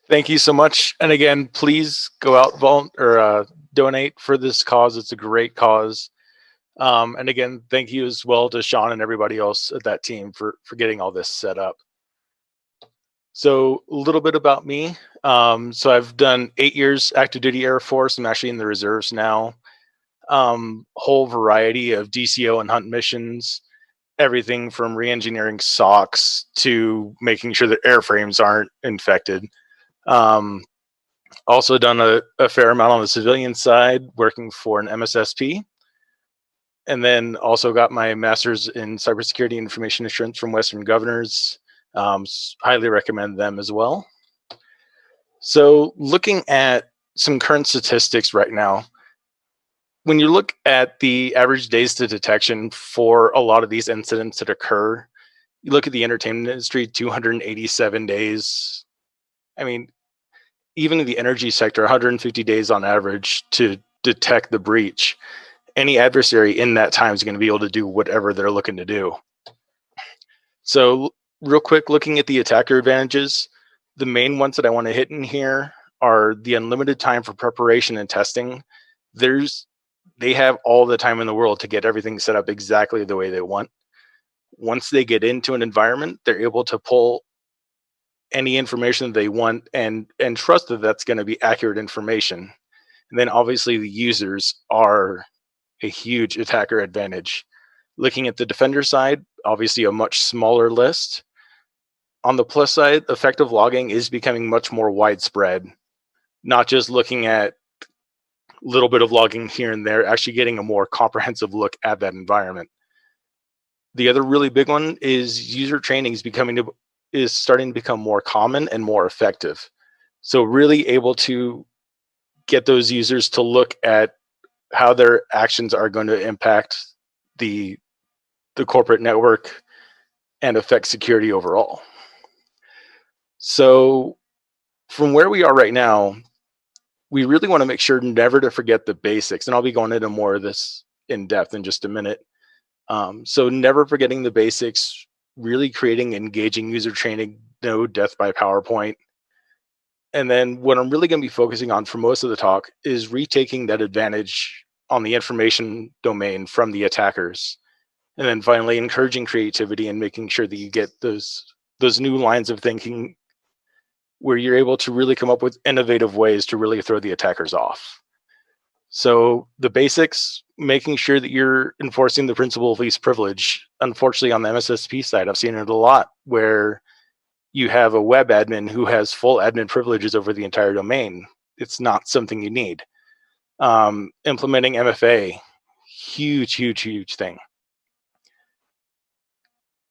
Thank you so much. And again, please go out donate for this cause. It's a great cause. And again, thank you as well to Sean and everybody else at that team for getting all this set up. So a little bit about me. So I've done 8 years active duty Air Force. I'm actually in the reserves now. Whole variety of DCO and hunt missions, everything from re-engineering socks to making sure that airframes aren't infected. Um, Also done a fair amount on the civilian side, working for an MSSP, and then also got my master's in cybersecurity and information assurance from Western Governors. Highly recommend them as well. So, looking at some current statistics right now, when you look at the average days to detection for a lot of these incidents that occur, you look at the entertainment industry, 287 days. I mean, even in the energy sector, 150 days on average to detect the breach. Any adversary in that time is going to be able to do whatever they're looking to do. So, real quick, looking at the attacker advantages, the main ones that I want to hit in here are the unlimited time for preparation and testing. They have all the time in the world to get everything set up exactly the way they want. Once they get into an environment, they're able to pull any information that they want and trust that that's going to be accurate information. And then obviously the users are a huge attacker advantage. Looking at the defender side, obviously a much smaller list. On the plus side, effective logging is becoming much more widespread, not just looking at a little bit of logging here and there, actually getting a more comprehensive look at that environment. The other really big one is user training is starting to become more common and more effective. So really able to get those users to look at how their actions are going to impact the corporate network and affect security overall. So from where we are right now, we really want to make sure never to forget the basics. And I'll be going into more of this in depth in just a minute. So never forgetting the basics, really creating engaging user training, no death by PowerPoint. And then what I'm really going to be focusing on for most of the talk is retaking that advantage on the information domain from the attackers. And then finally encouraging creativity and making sure that you get those new lines of thinking where you're able to really come up with innovative ways to really throw the attackers off. So the basics, making sure that you're enforcing the principle of least privilege. Unfortunately, on the MSSP side, I've seen it a lot where you have a web admin who has full admin privileges over the entire domain. It's not something you need. Implementing MFA, huge thing.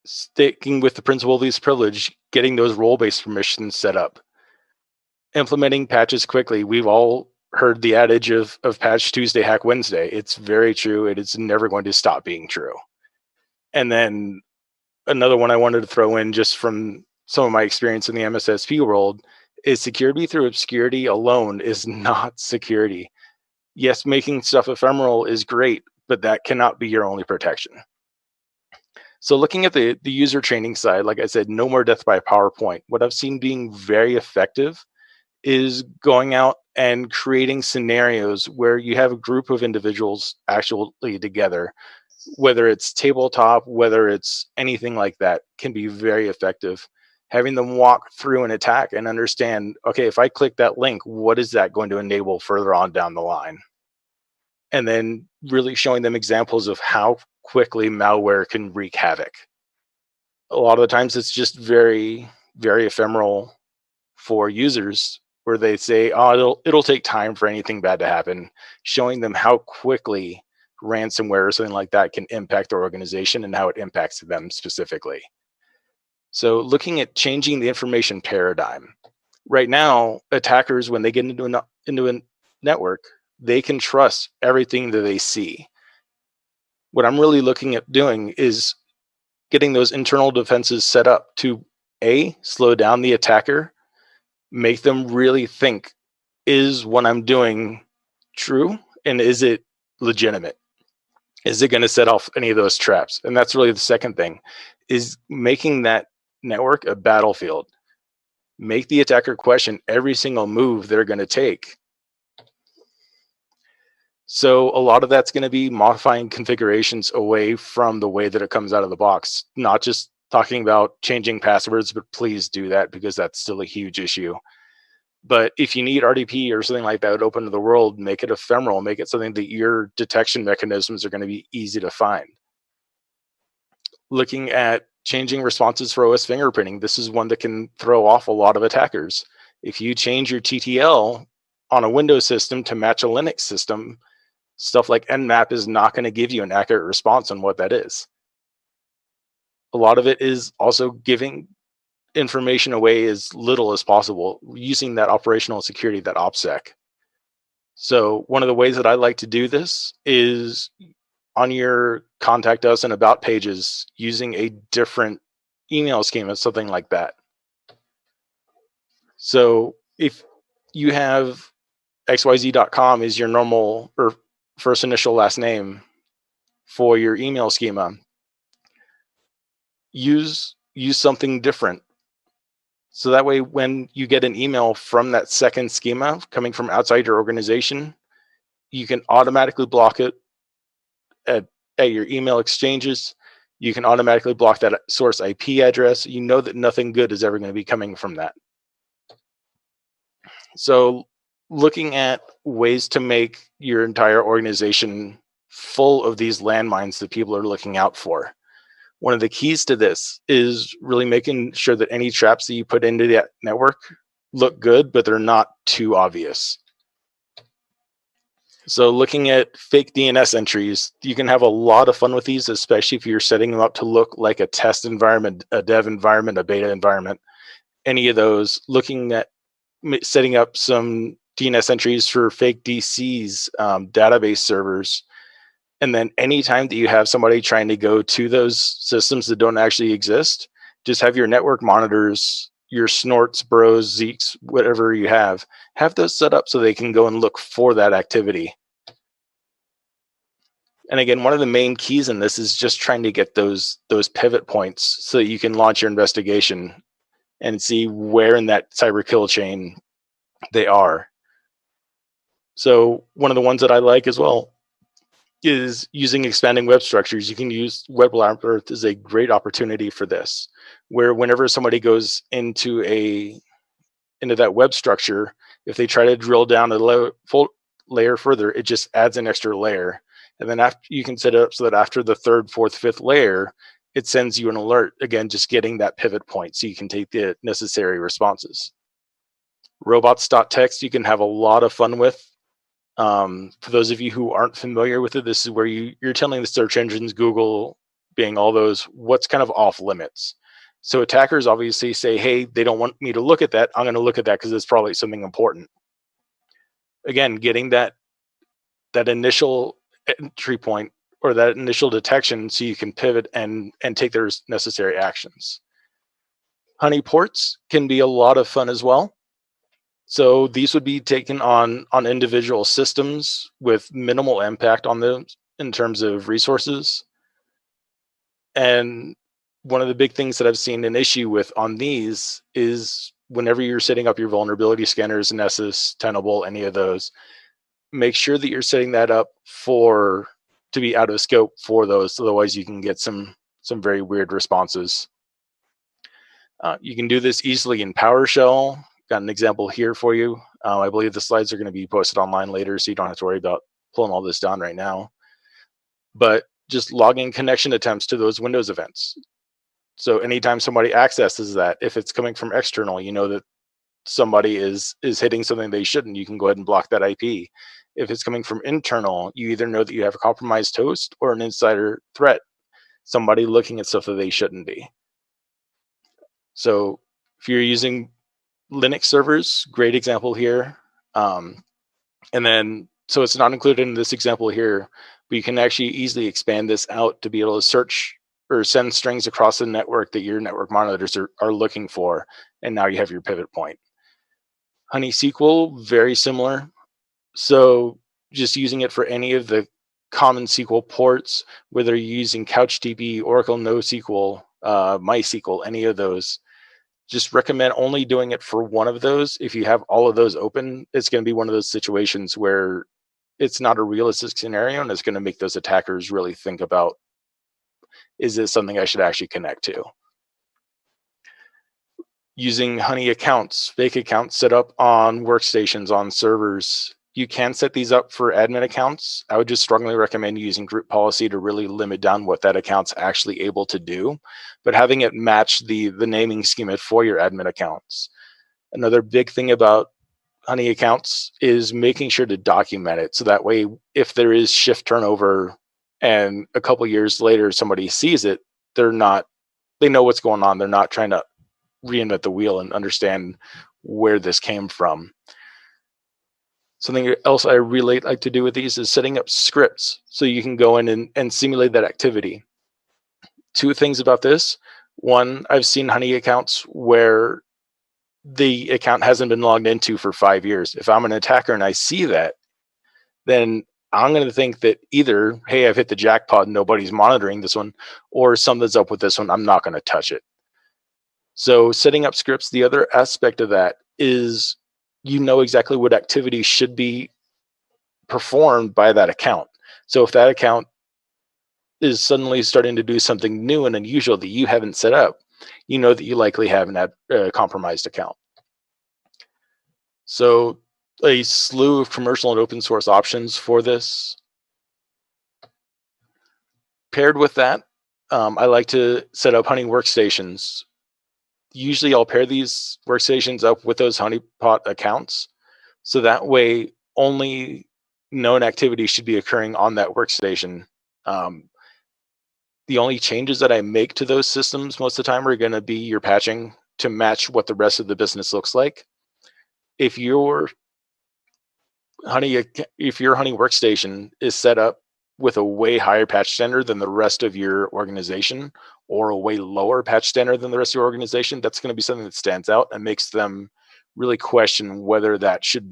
Sticking with the principle of least privilege, getting those role-based permissions set up. Implementing patches quickly. We've all heard the adage of Patch Tuesday, Hack Wednesday. It's very true. It is never going to stop being true. And then another one I wanted to throw in just from some of my experience in the MSSP world is security through obscurity alone is not security. Yes, making stuff ephemeral is great, but that cannot be your only protection. So looking at the user training side, like I said, no more death by PowerPoint. What I've seen being very effective is going out and creating scenarios where you have a group of individuals actually together, whether it's tabletop, whether it's anything like that, can be very effective. Having them walk through an attack and understand, okay, if I click that link, what is that going to enable further on down the line? And then really showing them examples of how quickly malware can wreak havoc. A lot of the times it's just very ephemeral for users where they say, oh, it'll take time for anything bad to happen, showing them how quickly ransomware or something like that can impact their organization and how it impacts them specifically. So looking at changing the information paradigm. Right now, attackers, when they get into a network, they can trust everything that they see. What I'm really looking at doing is getting those internal defenses set up to slow down the attacker, make them really think, is what I'm doing true? And is it legitimate? Is it going to set off any of those traps? And that's really the second thing, is making that network a battlefield. Make the attacker question every single move they're going to take. So a lot of that's going to be modifying configurations away from the way that it comes out of the box, not just talking about changing passwords, but please do that because that's still a huge issue. But if you need RDP or something like that open to the world, make it ephemeral, make it something that your detection mechanisms are going to be easy to find. Looking at changing responses for OS fingerprinting, this is one that can throw off a lot of attackers. If you change your TTL on a Windows system to match a Linux system, stuff like Nmap is not going to give you an accurate response on what that is. A lot of it is also giving information away as little as possible, using that operational security, that OPSEC. So one of the ways that I like to do this is on your contact us and about pages using a different email schema, something like that. So if you have xyz.com is your normal or first initial last name for your email schema, use something different. So that way, when you get an email from that second schema coming from outside your organization, you can automatically block it at your email exchanges. You can automatically block that source IP address. You know that nothing good is ever going to be coming from that. So looking at ways to make your entire organization full of these landmines that people are looking out for. One of the keys to this is really making sure that any traps that you put into that network look good, but they're not too obvious. So looking at fake DNS entries, you can have a lot of fun with these, especially if you're setting them up to look like a test environment, a dev environment, a beta environment, any of those. Looking at setting up some DNS entries for fake DCs, database servers. And then anytime that you have somebody trying to go to those systems that don't actually exist, just have your network monitors, your Snorts, Bros, Zeeks, whatever you have those set up so they can go and look for that activity. And again, one of the main keys in this is just trying to get those pivot points so that you can launch your investigation and see where in that cyber kill chain they are. So one of the ones that I like as well is using expanding web structures. You can use Web Lab Earth as a great opportunity for this, where whenever somebody goes into that web structure, if they try to drill down a layer further, it just adds an extra layer. And then after, you can set it up so that after the third, fourth, fifth layer, it sends you an alert, again, just getting that pivot point so you can take the necessary responses. Robots.txt you can have a lot of fun with. For those of you who aren't familiar with it, this is where you're telling the search engines, Google being all those, what's kind of off limits. So attackers obviously say, hey, they don't want me to look at that. I'm going to look at that because it's probably something important. Again, getting that initial entry point or that initial detection so you can pivot and take their necessary actions. Honeyports can be a lot of fun as well. So these would be taken on individual systems with minimal impact on them in terms of resources. And one of the big things that I've seen an issue with on these is whenever you're setting up your vulnerability scanners, Nessus, Tenable, any of those, make sure that you're setting that up to be out of scope for those. Otherwise, you can get some very weird responses. You can do this easily in PowerShell. Got an example here for you. I believe the slides are going to be posted online later, so you don't have to worry about pulling all this down right now. But just logging connection attempts to those Windows events. So anytime somebody accesses that, if it's coming from external, you know that somebody is hitting something they shouldn't, you can go ahead and block that IP. If it's coming from internal, you either know that you have a compromised host or an insider threat, somebody looking at stuff that they shouldn't be. So if you're using Linux servers, great example here. And then, so it's not included in this example here, but you can actually easily expand this out to be able to search or send strings across the network that your network monitors are looking for. And now you have your pivot point. HoneySQL, very similar. So just using it for any of the common SQL ports, whether you're using CouchDB, Oracle NoSQL, MySQL, any of those, Just recommend only doing it for one of those. If you have all of those open, it's going to be one of those situations where it's not a realistic scenario, and it's going to make those attackers really think about, is this something I should actually connect to? Using honey accounts, fake accounts set up on workstations, on servers. You can set these up for admin accounts. I would just strongly recommend using group policy to really limit down what that account's actually able to do, but having it match the naming schema for your admin accounts. Another big thing about honey accounts is making sure to document it, so that way if there is shift turnover and a couple years later somebody sees it, they know what's going on. They're not trying to reinvent the wheel and understand where this came from. Something else I really like to do with these is setting up scripts so you can go in and simulate that activity. Two things about this. One, I've seen honey accounts where the account hasn't been logged into for 5 years. If I'm an attacker and I see that, then I'm going to think that either, hey, I've hit the jackpot, nobody's monitoring this one, or something's up with this one, I'm not going to touch it. So setting up scripts, the other aspect of that is you know exactly what activities should be performed by that account. So if that account is suddenly starting to do something new and unusual that you haven't set up, you know that you likely have a compromised account. So a slew of commercial and open source options for this. Paired with that, I like to set up honey workstations. Usually I'll pair these workstations up with those honeypot accounts, so that way only known activity should be occurring on that workstation. The only changes that I make to those systems most of the time are going to be your patching to match what the rest of the business looks like. If your honey workstation is set up with a way higher patch standard than the rest of your organization, or a way lower patch standard than the rest of your organization, that's going to be something that stands out and makes them really question whether they should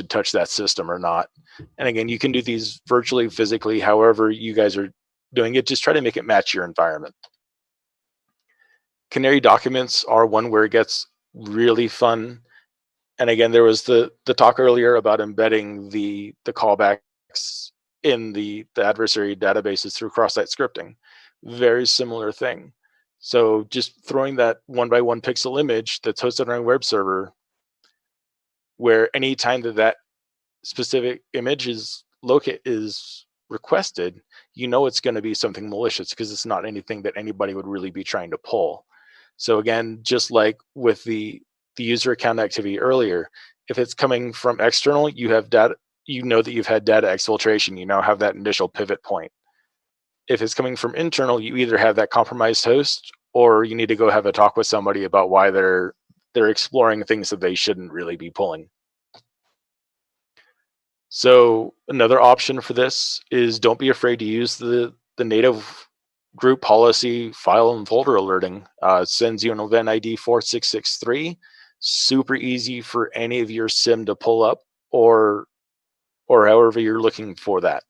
touch that system or not. And again, you can do these virtually, physically, however you guys are doing it. Just try to make it match your environment. Canary documents are one where it gets really fun. And again, there was the talk earlier about embedding the callbacks in the adversary databases through cross-site scripting. Very similar thing. So just throwing that 1x1 pixel image that's hosted on a web server, where anytime that specific image is requested, you know it's going to be something malicious, because it's not anything that anybody would really be trying to pull. So again, just like with the user account activity earlier, if it's coming from external, you have data, you know that you've had data exfiltration, you now have that initial pivot point. If it's coming from internal, you either have that compromised host, or you need to go have a talk with somebody about why they're exploring things that they shouldn't really be pulling. So another option for this is, don't be afraid to use the native group policy file and folder alerting. Sends you an event ID 4663. Super easy for any of your SIM to pull up, or however you're looking for that.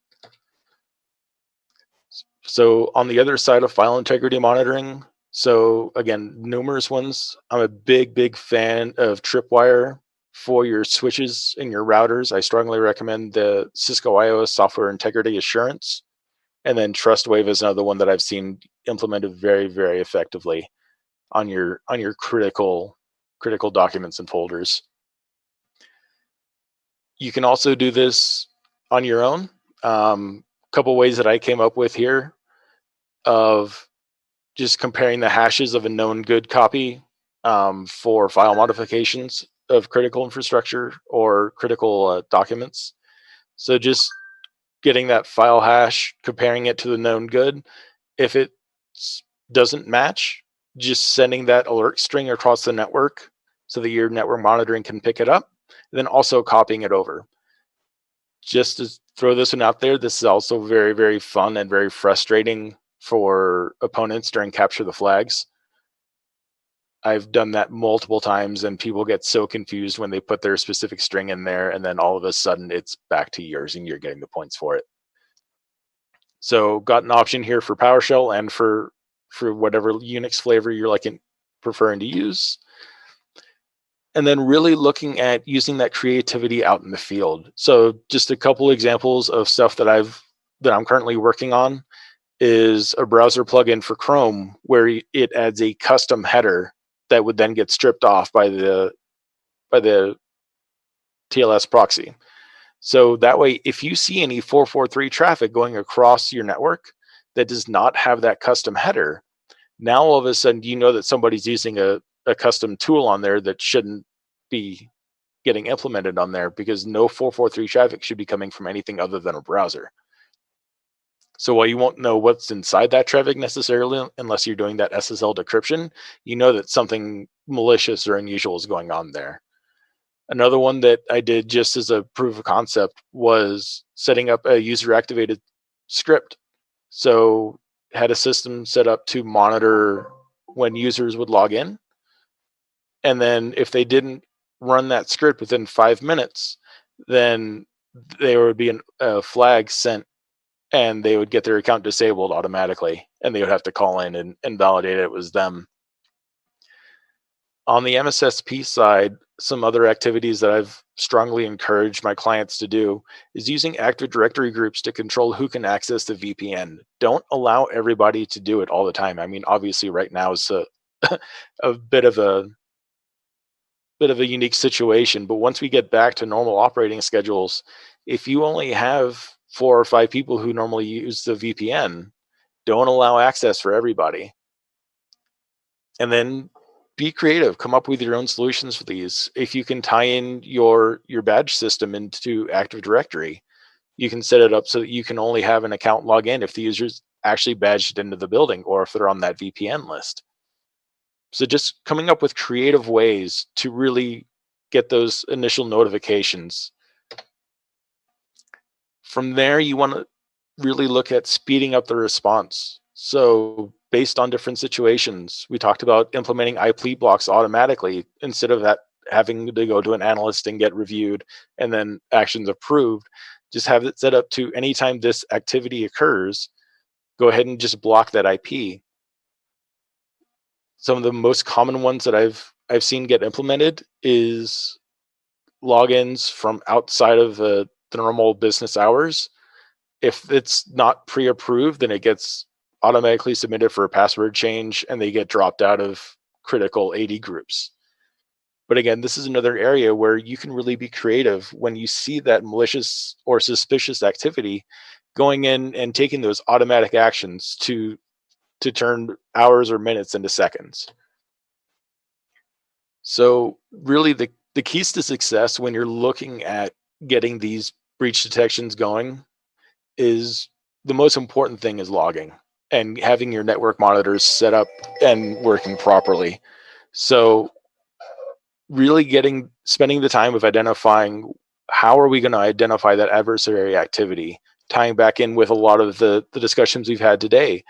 So on the other side of file integrity monitoring, so again, numerous ones. I'm a big fan of Tripwire for your switches and your routers. I strongly recommend the Cisco iOS Software Integrity Assurance. And then TrustWave is another one that I've seen implemented very effectively on your critical documents and folders. You can also do this on your own. Couple ways that I came up with here of just comparing the hashes of a known good copy for file modifications of critical infrastructure or critical documents. So just getting that file hash, comparing it to the known good. If it doesn't match, just sending that alert string across the network so that your network monitoring can pick it up, and then also copying it over. Just to throw this one out there, this is also very fun and very frustrating for opponents during capture the flags. I've done that multiple times, and people get so confused when they put their specific string in there, and then all of a sudden it's back to yours and you're getting the points for it. So got an option here for PowerShell and for whatever Unix flavor you're liking preferring to use. And then really looking at using that creativity out in the field. So just a couple examples of stuff that I'm currently working on is a browser plugin for Chrome where it adds a custom header that would then get stripped off by the TLS proxy. So that way, if you see any 443 traffic going across your network that does not have that custom header, now all of a sudden you know that somebody's using a custom tool on there that shouldn't be getting implemented on there, because no 443 traffic should be coming from anything other than a browser. So while you won't know what's inside that traffic necessarily, unless you're doing that SSL decryption, you know that something malicious or unusual is going on there. Another one that I did just as a proof of concept was setting up a user activated script. So had a system set up to monitor when users would log in. And then if they didn't run that script within 5 minutes, then there would be a flag sent and they would get their account disabled automatically, and they would have to call in and validate it was them. On the MSSP side, some other activities that I've strongly encouraged my clients to do is using Active Directory groups to control who can access the VPN. Don't allow everybody to do it all the time. I mean, obviously right now is a bit of a unique situation, but once we get back to normal operating schedules, if you only have 4 or 5 people who normally use the VPN, don't allow access for everybody. And then be creative, come up with your own solutions for these. If you can tie in your badge system into Active Directory, you can set it up so that you can only have an account log in if the user's actually badged into the building or if they're on that VPN list. So just coming up with creative ways to really get those initial notifications. From there, you want to really look at speeding up the response. So based on different situations, we talked about implementing IP blocks automatically instead of that having to go to an analyst and get reviewed and then actions approved. Just have it set up to anytime this activity occurs, go ahead and just block that IP. Some of the most common ones that I've seen get implemented is logins from outside of the normal business hours. If it's not pre-approved, then it gets automatically submitted for a password change and they get dropped out of critical AD groups. But again, this is another area where you can really be creative when you see that malicious or suspicious activity, going in and taking those automatic actions to turn hours or minutes into seconds. So really the keys to success when you're looking at getting these breach detections going is the most important thing is logging and having your network monitors set up and working properly. So really spending the time of identifying how are we going to identify that adversary activity, tying back in with a lot of the discussions we've had today,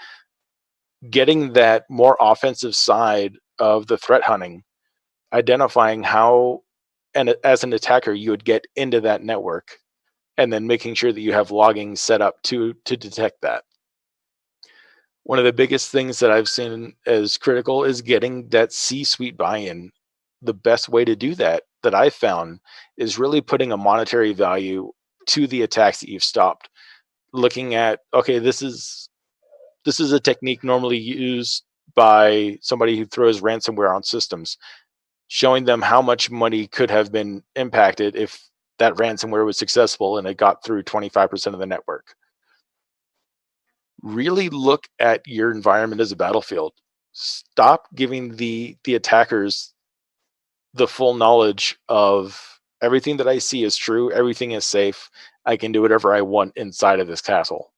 getting that more offensive side of the threat hunting, identifying how, and as an attacker, you would get into that network, and then making sure that you have logging set up to detect that. One of the biggest things that I've seen as critical is getting that C-suite buy-in. The best way to do that I've found is really putting a monetary value to the attacks that you've stopped. Looking at, okay, this is a technique normally used by somebody who throws ransomware on systems, showing them how much money could have been impacted if that ransomware was successful and it got through 25% of the network. Really look at your environment as a battlefield. Stop giving the attackers the full knowledge of everything that I see is true, everything is safe, I can do whatever I want inside of this castle.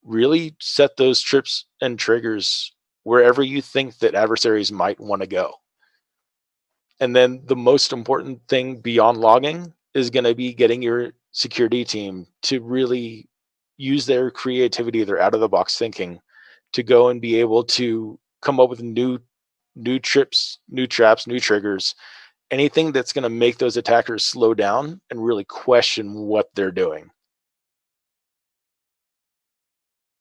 Really set those trips and triggers wherever you think that adversaries might want to go. And then the most important thing beyond logging is going to be getting your security team to really use their creativity, their out of the box thinking, to go and be able to come up with new trips, new traps, new triggers, anything that's going to make those attackers slow down and really question what they're doing.